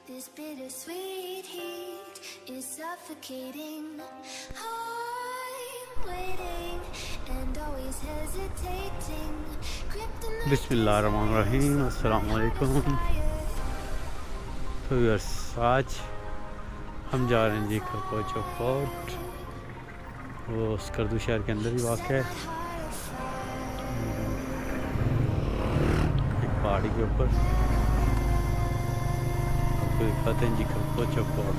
This bittersweet heat is suffocating. I'm waiting and always hesitating. बिस्मिल्लाहिर्रहमानिर्रहीम, अस्सलाम वालेकुम। तो यार आज हम जा रहे हैं जी खरपोचो फोर्ट, वो स्कर्दू शहर के अंदर ही वाक़ है, एक पहाड़ी के ऊपर। आपको दिखाते हैं जी खरपोचो फोर्ट।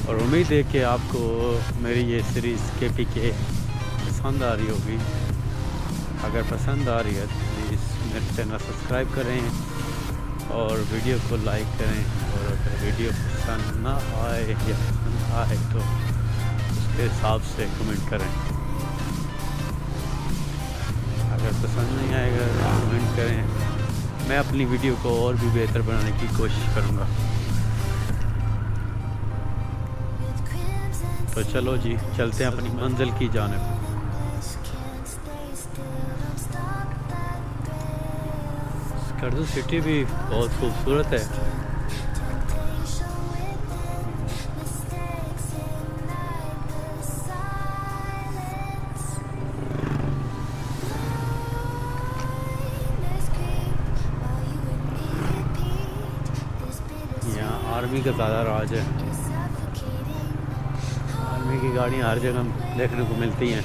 और उम्मीद है कि आपको मेरी ये सीरीज़ KPK पसंद आ रही होगी। अगर पसंद आ रही है तो प्लीज़ मेरे चैनल सब्सक्राइब करें और वीडियो को लाइक करें। और अगर वीडियो पसंद ना आए या पसंद आए तो उसके हिसाब से कमेंट करें। अगर पसंद नहीं आएगा तो कमेंट करें, मैं अपनी वीडियो को और भी बेहतर बनाने की कोशिश करूँगा। तो चलो जी चलते हैं अपनी मंजिल की जानिब। स्कर्दू सिटी भी बहुत खूबसूरत है। यहाँ आर्मी का ज़्यादा राज है। आर्मी की गाड़ियाँ हर जगह देखने को मिलती हैं।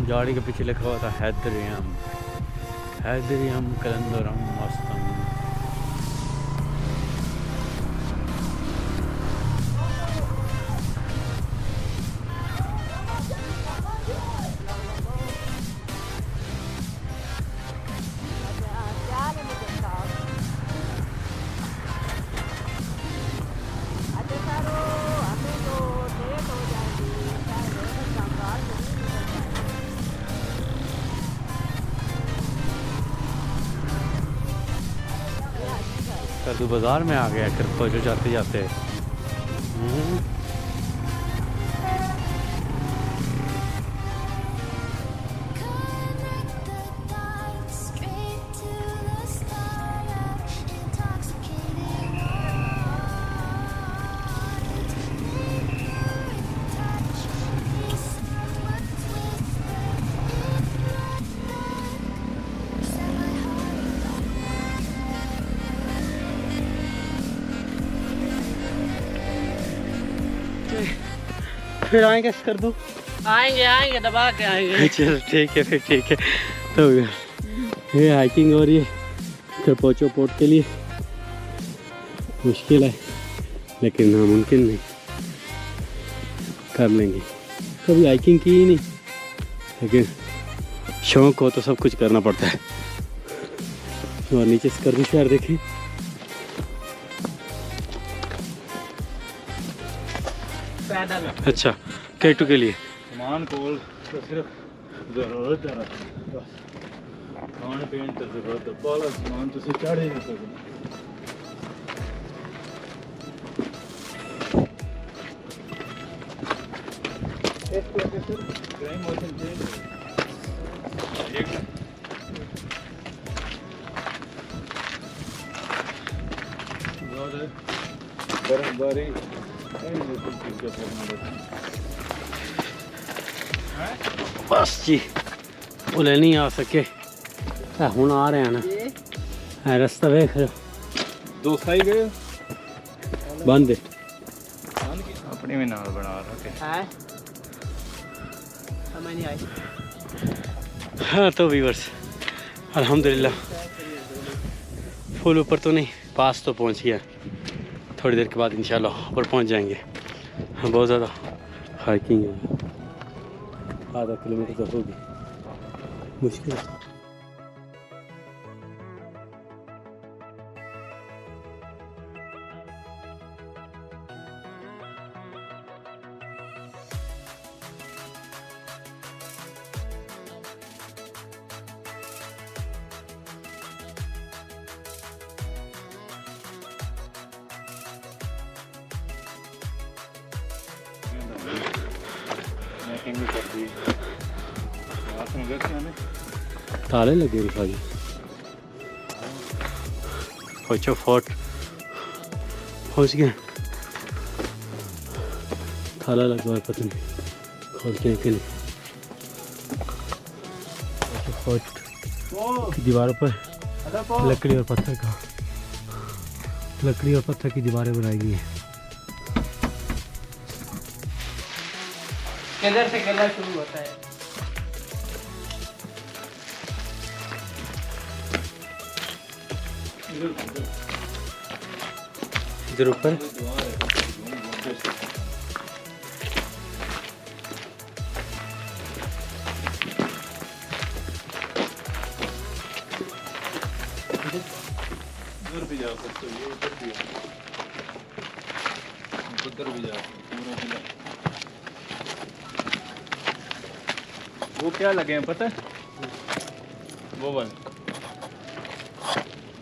गाड़ी के पीछे लिखा हुआ था हैदरियम हैदरियम कलंदरम मस्तम। स्कर्दू बाज़ार में आ गया खरपोचो जाते जाते। फिर आएंगे स्कर्दू, आएंगे दबा के आएंगे। चलो ठीक है फिर, ठीक है। तो ये हाइकिंग हो रही है खरपोचो फोर्ट के लिए। मुश्किल है लेकिन नामुमकिन नहीं, कर लेंगे। कभी हाइकिंग की ही नहीं, लेकिन शौक हो तो सब कुछ करना पड़ता है। और नीचे स्कर्दू शहर देखें। अच्छा K2 के लिए सामान को तो सिर्फ ज़रूरत है, बस खाने पीने की ज़रूरत है। बाला सामान तुम चढ़ ही नहीं सकते। बर्फबारी बस जी बोले नहीं आ सके, हूँ आ रहे हैं ना। रास्ता देख रहे हो, दो साई गए बंद है। अपनी में नाल बना रखे समझ नहीं आई। हाँ तो व्यूअर्स अल्हम्दुलिल्लाह फुल ऊपर तो नहीं, पास तो पहुँच गया। थोड़ी देर के बाद इंशाल्लाह ऊपर पहुँच जाएंगे। हाँ बहुत ज़्यादा हाइकिंग है, आधा किलोमीटर तो होगी, मुश्किल है। पार्किंग भी कर दी। आपने देखा नहीं? ताले लगे हुए भाई। खोचो फोर्ट पहुँच गए। ताला लगा हुआ है, पता नहीं खोलते हैं कि नहीं। खोचो फोर्ट की दीवारों पर लकड़ी और पत्थर की दीवारें बनाई गई हैं। किधर से किला शुरू होता है? इधर ऊपर उधर भी जा सकते हो, उधर भी उधर भी जा सकते हो, पूरा किला। वो क्या लगे हैं पता है? वो वाले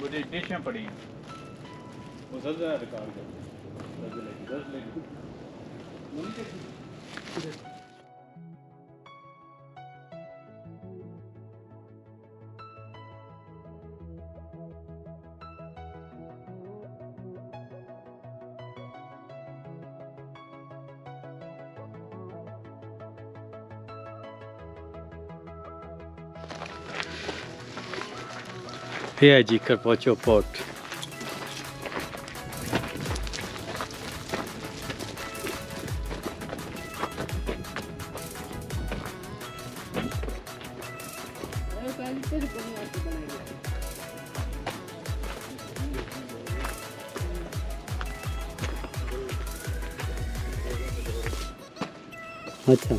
वो डिशें पड़ी हैं, वो सबसे रिकॉर्ड कर 10 लेगी। ये है जी खरपोचो फोर्ट। अच्छा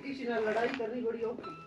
किसी ने लड़ाई करनी बड़ी औखी।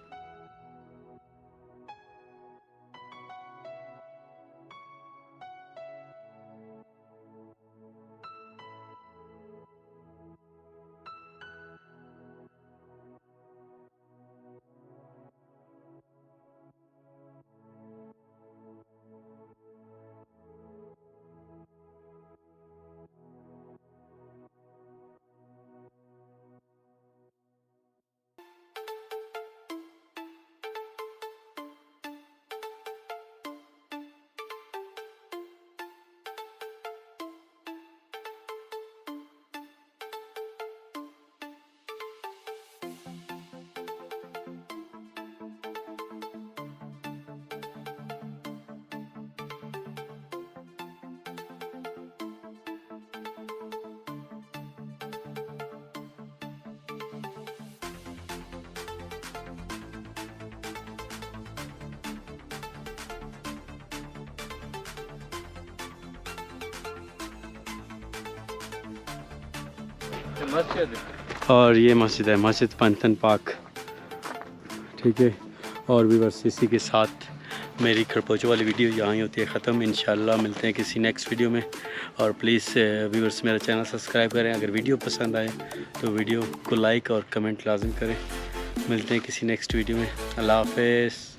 मस्जिद और ये मस्जिद है, मस्जिद पंथन पाक। ठीक है, और भी बस इसी के साथ मेरी खरपोचो वाली वीडियो यहाँ ही होती है ख़त्म। इंशाल्लाह मिलते हैं किसी नेक्स्ट वीडियो में। और प्लीज़ व्यूअर्स मेरा चैनल सब्सक्राइब करें। अगर वीडियो पसंद आए तो वीडियो को लाइक और कमेंट लाजिम करें। मिलते हैं किसी नेक्स्ट वीडियो में। अल्लाह हाफ़िज़।